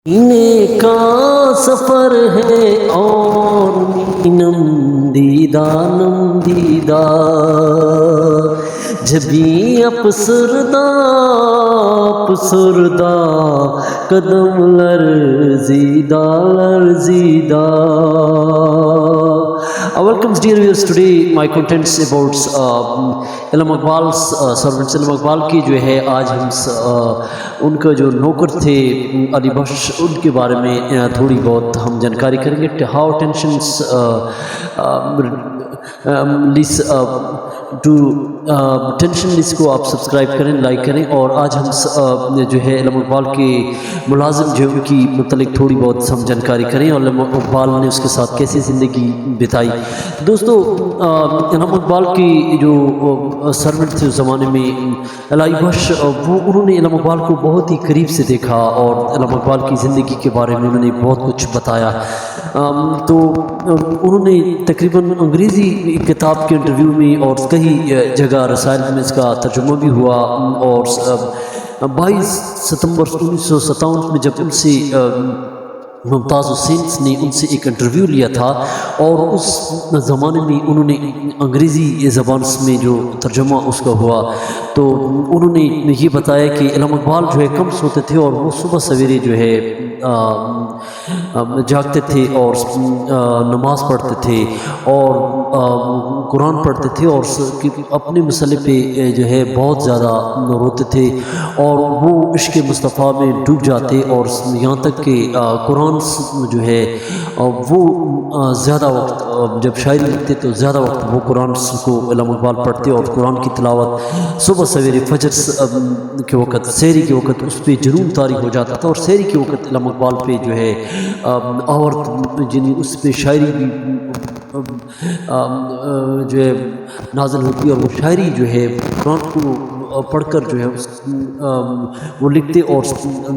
سینے کا سفر ہے اور نم دیدہ جبھی افسردہ قدم لرزیدہ Welcome dear viewers. Today my contents about علم اقبال سرونٹس علم اقبال کی جو ہے آج ہم ان کا جو نوکر تھے علی بخش ان کے بارے میں تھوڑی بہت ہم جانکاری کریں گے. ہاؤ ٹینشنس ٹینشن لسٹ کو آپ سبسکرائب کریں، لائک کریں. اور آج ہم جو ہے علم اقبال کے ملازم جو ان کی متعلق تھوڑی بہت ہم جانکاری کریں اور علم اقبال نے اس کے ساتھ کیسی زندگی بتائی. دوستو علم اقبال کی جو سرونٹ تھے اس زمانے میں علی بخش، وہ انہوں نے علم اقبال کو بہت ہی قریب سے دیکھا اور علم اقبال کی زندگی کے بارے میں انہوں نے بہت کچھ بتایا. تو انہوں نے تقریباً انگریزی کتاب کے انٹرویو میں اور کئی جگہ رسائل میں اس کا ترجمہ بھی ہوا. اور 22 ستمبر 1957 میں جب ان سے ممتاز حسین نے ان سے ایک انٹرویو لیا تھا اور اس زمانے میں انہوں نے انگریزی زبان میں جو ترجمہ اس کا ہوا تو انہوں نے یہ بتایا کہ علم اقبال جو ہے کم سوتے تھے اور وہ صبح سویرے جو ہے جاگتے تھے اور نماز پڑھتے تھے اور قرآن پڑھتے تھے اور اپنے مسئلے پہ جو ہے بہت زیادہ روتے تھے اور وہ عشق مصطفیٰ میں ڈوب جاتے اور یہاں تک کہ قرآن جو ہے وہ زیادہ وقت جب شاعری لکھتے تو زیادہ وقت وہ قرآن کو علم اقبال پڑھتے اور قرآن کی تلاوت صبح سویرے فجر کے وقت سحری کے وقت اس پہ جنون طاری ہو جاتا تھا. اور سحری کے وقت علم اقبال پہ جو ہے آورت جنہیں اس پہ شاعری بھی جو ہے نازل ہوتی اور وہ شاعری جو ہے قرآن کو پڑھ کر جو ہے وہ لکھتے اور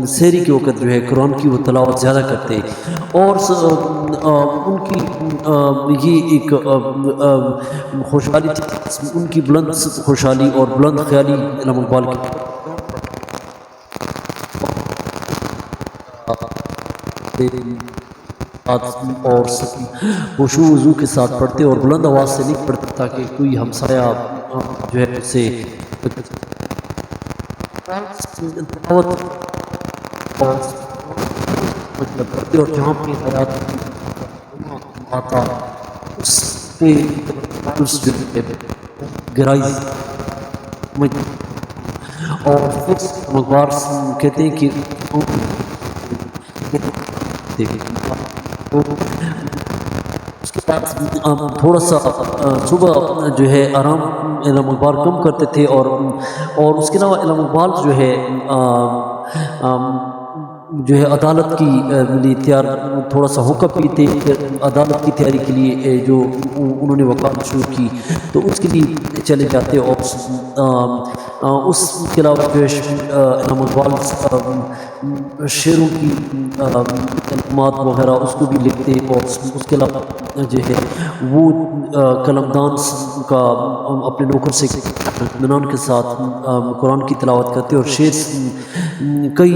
سحری کے وقت جو ہے قرآن کی وہ تلاوت زیادہ کرتے. اور ان کی یہ ایک خوشحالی تھی، ان کی بلند خوشحالی اور بلند خیالی علم اقبال کی اور خشوع و وضو کے ساتھ پڑھتے اور بلند آواز سے نہیں پڑھتے تاکہ کوئی ہمسایہ جو ہے اسے پڑھتے اور جہاں پہ حیات آتا اس پہ گہرائی اور مقبار کہتے ہیں کہ اس کے بعد تھوڑا سا صبح جو ہے آرام علم اقبال کم کرتے تھے اور اس کے علاوہ علم اقبال جو ہے عدالت کی لیے تیار تھوڑا سا حکم پیتے عدالت کی تیاری کے لیے جو انہوں نے وکالت شروع کی تو اس کے لیے چلے جاتے اور اس کے علاوہ جو ہے علم اقبال شعروں کی کلمات وغیرہ اس کو بھی لکھتے اور اس کے علاوہ جو ہے وہ قلمدان کا اپنے نوکر سے اطمینان کے ساتھ قرآن کی تلاوت کرتے اور شعر کئی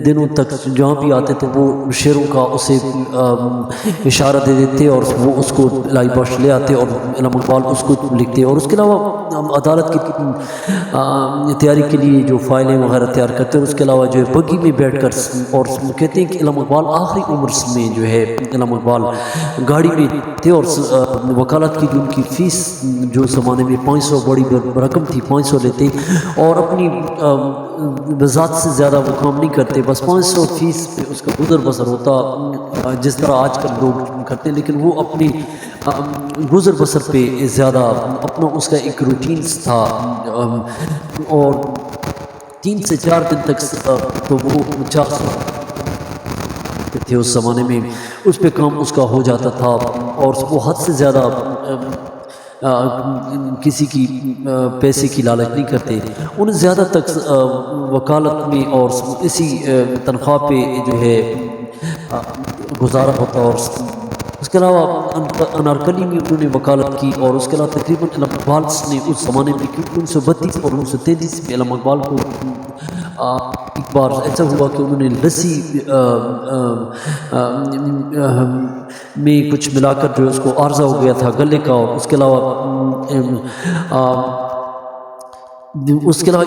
دنوں تک جہاں بھی آتے تو وہ شعروں کا اسے اشارہ دے دیتے اور وہ اس کو علی بخش لے آتے اور علم اقبال اس کو لکھتے. اور اس کے علاوہ عدالت کی تیاری کے لیے جو فائلیں وغیرہ تیار کرتے اور اس کے علاوہ جو ہے بگی میں بیٹھ کر اور کہتے ہیں کہ علم اقبال آخری عمر میں جو ہے علم اقبال گاڑی میں تھے اور وکالت کی جو ان کی فیس جو زمانے میں 500 بڑی رقم تھی 500 لیتے اور اپنی ذات سے زیادہ وہ کام نہیں کرتے، بس 500 فیس پہ اس کا گزر بسر ہوتا جس طرح آج کل لوگ کرتے، لیکن وہ اپنی گزر بسر پہ زیادہ اپنا اس کا ایک روٹینز تھا اور 3 سے 4 دن تک تو وہ 400 تھے اس زمانے میں اس پہ کام اس کا ہو جاتا تھا اور وہ حد سے زیادہ کسی کی پیسے کی لالچ نہیں کرتے. انہیں زیادہ تک وکالت میں اور اسی تنخواہ پہ جو ہے گزارا ہوتا. اور اس کے علاوہ انارکلی میں انہوں نے وکالت کی اور اس کے علاوہ تقریباً علم اقبال نے اس زمانے میں 1932 اور 1933 میں علم اقبال کو ایک بار ایسا ہوا کہ انہوں نے لسی میں کچھ ملا کر جو اس کو عارضہ ہو گیا تھا گلے کا، اور اس کے علاوہ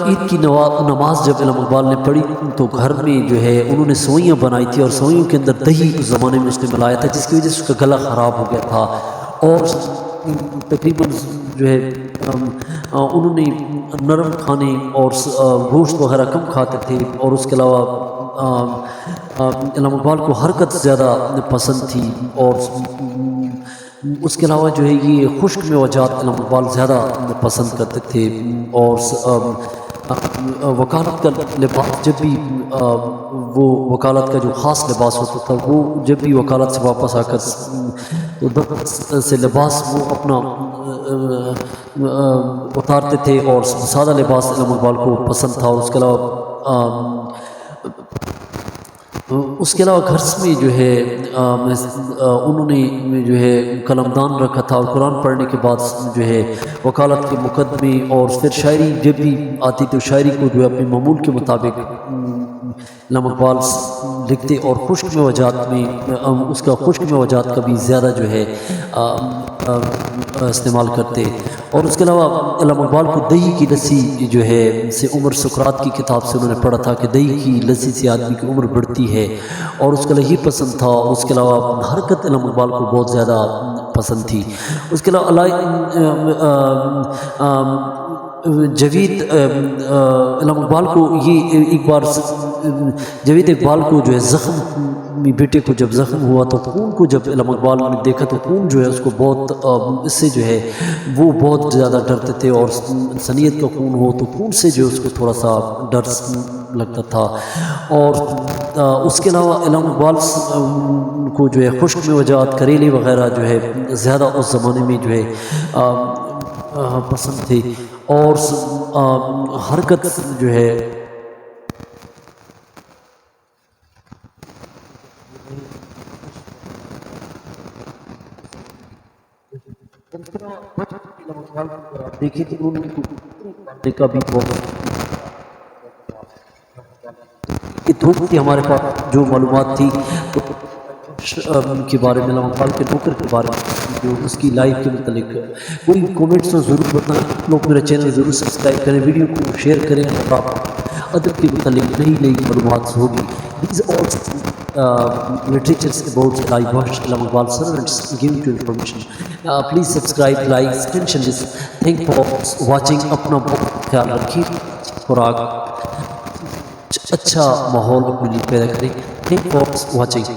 عید کی نماز جب علم اقبال نے پڑھی تو گھر میں جو ہے انہوں نے سوئیاں بنائی تھی، اور سوئیوں کے اندر دہی اس زمانے میں اس نے ملایا تھا، جس کی وجہ سے اس کا گلا خراب ہو گیا تھا، اور تقریباً جو ہے انہوں نے نرم کھانے اور گوشت وغیرہ کم کھاتے تھے، اور اس کے علاوہ علم اقبال کو حرکت زیادہ پسند تھی، اور اس کے علاوہ جو ہے یہ خشک میوجات علم اقبال زیادہ پسند کرتے تھے، اور وکالت کا لباس جب بھی وہ وکالت کا جو خاص لباس ہوتا تھا وہ جب بھی وکالت سے واپس آ کر تو دفتر سے لباس وہ اپنا اتارتے تھے، اور سادہ لباس علم اقبال کو پسند تھا، اور اس کے علاوہ گھر میں جو ہے انہوں نے جو ہے قلمدان رکھا تھا، اور قرآن پڑھنے کے بعد جو ہے وکالت کے مقدمے اور پھر شاعری جب بھی آتی تو شاعری کو جو ہے اپنے معمول کے مطابق علم اقبال لکھتے، اور خشک میوجات میں اس کا خشک میوجات کا بھی زیادہ جو ہے استعمال کرتے، اور اس کے علاوہ علم اقبال کو دہی کی لسی جو ہے سے عمر سقراط کی کتاب سے انہوں نے پڑھا تھا کہ دہی کی لسی سے آدمی کی عمر بڑھتی ہے، اور اس کا یہی پسند تھا، اور اس کے علاوہ حرکت علم اقبال کو بہت زیادہ پسند تھی۔ اس کے علاوہ جاوید علم اقبال کو یہ ایک بار جاوید اقبال کو جو ہے زخم بیٹے کو جب زخم ہوا تو خون کو جب علم اقبال نے دیکھا تو خون جو ہے اس کو بہت اس سے جو ہے وہ بہت زیادہ ڈرتے تھے، اور انسانیت کا خون ہو تو خون سے جو اس کو تھوڑا سا ڈر لگتا تھا، اور اس کے علاوہ علم اقبال کو جو ہے خشک میوجات کریلے وغیرہ جو ہے زیادہ اس زمانے میں جو ہے پسند تھے، اور حرکت جو ہے دیکھیں کہ انہوں نے کا بھی بہت دھوپ تھی ہمارے پاس جو معلومات تھی کے بارے میں، علم اقبال کے نوکر کے بارے میں، جو اس کی لائف کے متعلق کوئی کومنٹس میں ضرور بتائیں، لوگ میرا چینل ضرور سبسکرائب کریں، ویڈیو کو شیئر کریں، اور آپ ادب کے متعلق نئی نئی معلومات ہوگی۔ These are all literatures about life of علم Iqbal servants give you information. Please subscribe, like, mention this. Thank for watching. اپنا بہت خیال رکھیے، خوراک اچھا ماحول اپنے لیے پیدا کریں۔ Thank for watching.